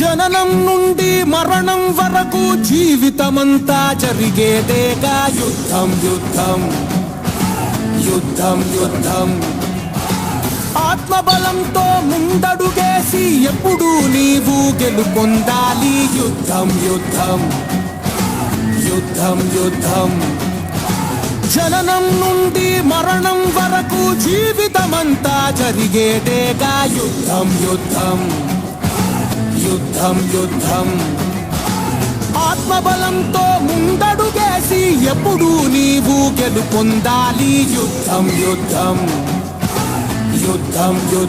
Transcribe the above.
జననం నుండి మరణం వరకు జీవితమంతా జరిగేదేగా యుద్ధం యుద్ధం యుద్ధం యుద్ధం ఆత్మబలంతో ముందడుగేసి ఎప్పుడూ నీవు గెలుపొందాలి యుద్ధం యుద్ధం యుద్ధం యుద్ధం జననం నుండి మరణం వరకు జీవితమంతా జరిగేదేగా యుద్ధం యుద్ధం యుద్ధం యుద్ధం ఆత్మబలంతో ముందడుగేసి ఎప్పుడూ నీవు గెలుపొందాలి యుద్ధం యుద్ధం యుద్ధం యుద్ధం